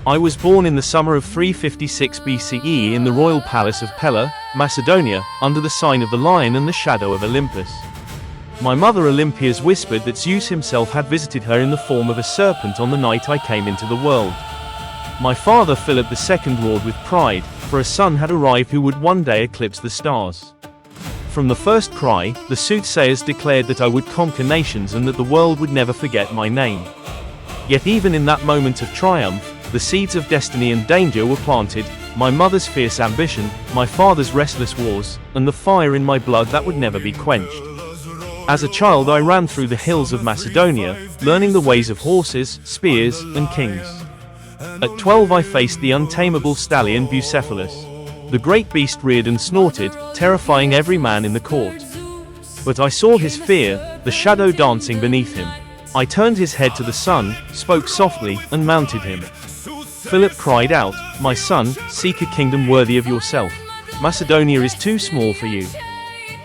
I was born in the summer of 356 BCE in the royal palace of Pella, Macedonia, under the sign of the lion and the shadow of Olympus. My mother Olympias whispered that Zeus himself had visited her in the form of a serpent on the night I came into the world. My father Philip II roared with pride, for a son had arrived who would one day eclipse the stars. From the first cry, the soothsayers declared that I would conquer nations and that the world would never forget my name. Yet even in that moment of triumph, the seeds of destiny and danger were planted, my mother's fierce ambition, my father's restless wars, and the fire in my blood that would never be quenched. As a child I ran through the hills of Macedonia, learning the ways of horses, spears, and kings. At 12 I faced the untamable stallion Bucephalus. The great beast reared and snorted, terrifying every man in the court. But I saw his fear, the shadow dancing beneath him. I turned his head to the sun, spoke softly, and mounted him. Philip cried out, "My son, seek a kingdom worthy of yourself. Macedonia is too small for you."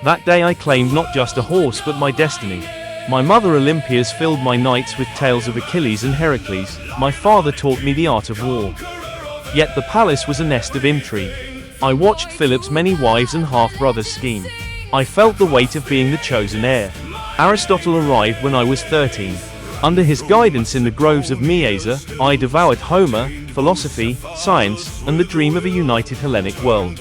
That day I claimed not just a horse but my destiny. My mother Olympias filled my nights with tales of Achilles and Heracles, my father taught me the art of war. Yet the palace was a nest of intrigue. I watched Philip's many wives and half-brothers scheme. I felt the weight of being the chosen heir. Aristotle arrived when I was 13. Under his guidance in the groves of Mieza, I devoured Homer, philosophy, science, and the dream of a united Hellenic world.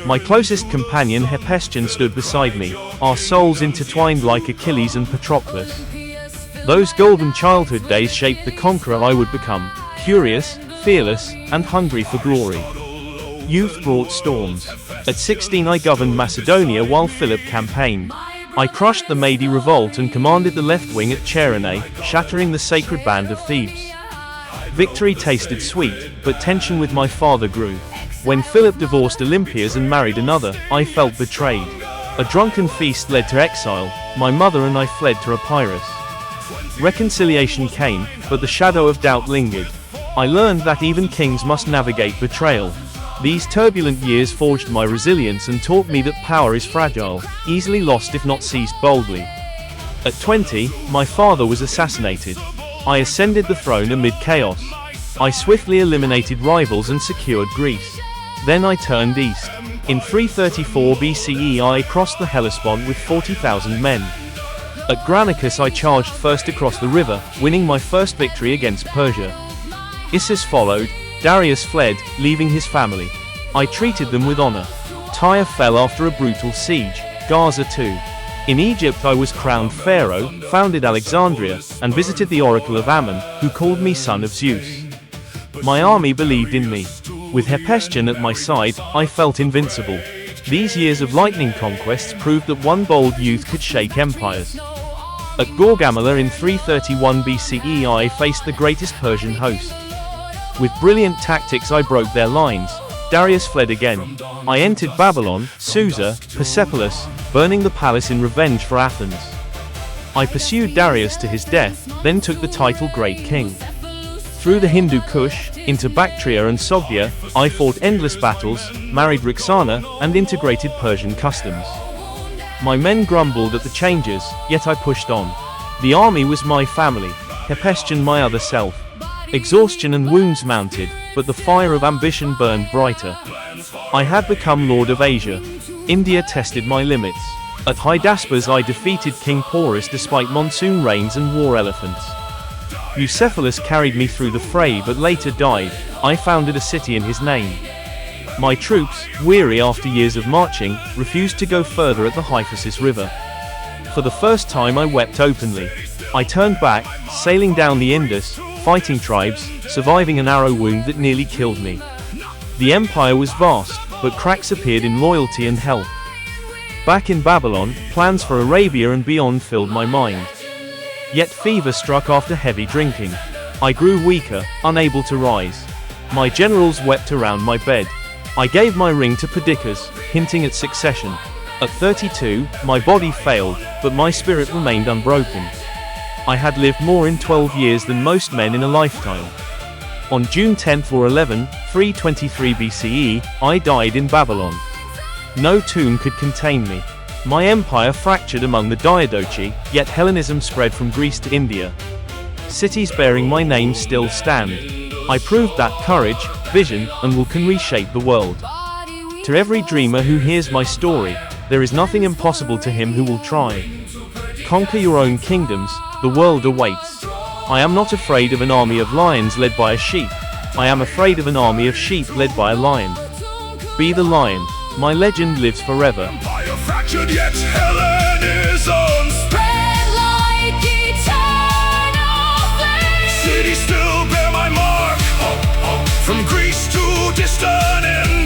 My closest companion Hephaestion stood beside me, our souls intertwined like Achilles and Patroclus. Those golden childhood days shaped the conqueror I would become, curious, fearless, and hungry for glory. Youth brought storms. At 16 I governed Macedonia while Philip campaigned. I crushed the Mede revolt and commanded the left wing at Cheronea, shattering the sacred band of Thebes. Victory tasted sweet, but tension with my father grew. When Philip divorced Olympias and married another, I felt betrayed. A drunken feast led to exile, my mother and I fled to Epirus. Reconciliation came, but the shadow of doubt lingered. I learned that even kings must navigate betrayal. These turbulent years forged my resilience and taught me that power is fragile, easily lost if not seized boldly. At 20, my father was assassinated. I ascended the throne amid chaos. I swiftly eliminated rivals and secured Greece. Then I turned east. In 334 BCE I crossed the Hellespont with 40,000 men. At Granicus I charged first across the river, winning my first victory against Persia. Issus followed, Darius fled, leaving his family. I treated them with honor. Tyre fell after a brutal siege, Gaza too. In Egypt I was crowned pharaoh, founded Alexandria, and visited the oracle of Ammon, who called me son of Zeus. My army believed in me. With Hephaestion at my side, I felt invincible. These years of lightning conquests proved that one bold youth could shake empires. At Gaugamela in 331 BCE I faced the greatest Persian host. With brilliant tactics I broke their lines. Darius fled again. I entered Babylon, Susa, Persepolis, burning the palace in revenge for Athens. I pursued Darius to his death, then took the title Great King. Through the Hindu Kush, into Bactria and Sogdia, I fought endless battles, married Roxana, and integrated Persian customs. My men grumbled at the changes, yet I pushed on. The army was my family, Hephaestion my other self. Exhaustion and wounds mounted, but the fire of ambition burned brighter. I had become Lord of Asia. India tested my limits. At Hydaspes I defeated King Porus despite monsoon rains and war elephants. Bucephalus carried me through the fray but later died. I founded a city in his name. My troops, weary after years of marching, refused to go further at the Hyphasis River. For the first time I wept openly. I turned back, sailing down the Indus, fighting tribes, surviving an arrow wound that nearly killed me. The empire was vast, but cracks appeared in loyalty and health. Back in Babylon, plans for Arabia and beyond filled my mind. Yet fever struck after heavy drinking. I grew weaker, unable to rise. My generals wept around my bed. I gave my ring to Perdiccas, hinting at succession. At 32, my body failed, but my spirit remained unbroken. I had lived more in 12 years than most men in a lifetime. On June 10 or 11, 323 BCE, I died in Babylon. No tomb could contain me. My empire fractured among the Diadochi, yet Hellenism spread from Greece to India. Cities bearing my name still stand. I proved that courage, vision, and will can reshape the world. To every dreamer who hears my story, there is nothing impossible to him who will try. Conquer your own kingdoms, the world awaits. I am not afraid of an army of lions led by a sheep. I am afraid of an army of sheep led by a lion. Be the lion. My legend lives forever. Empire fractured, yet Hellenism spread like eternal flames. Cities still bear my mark, from Greece to distant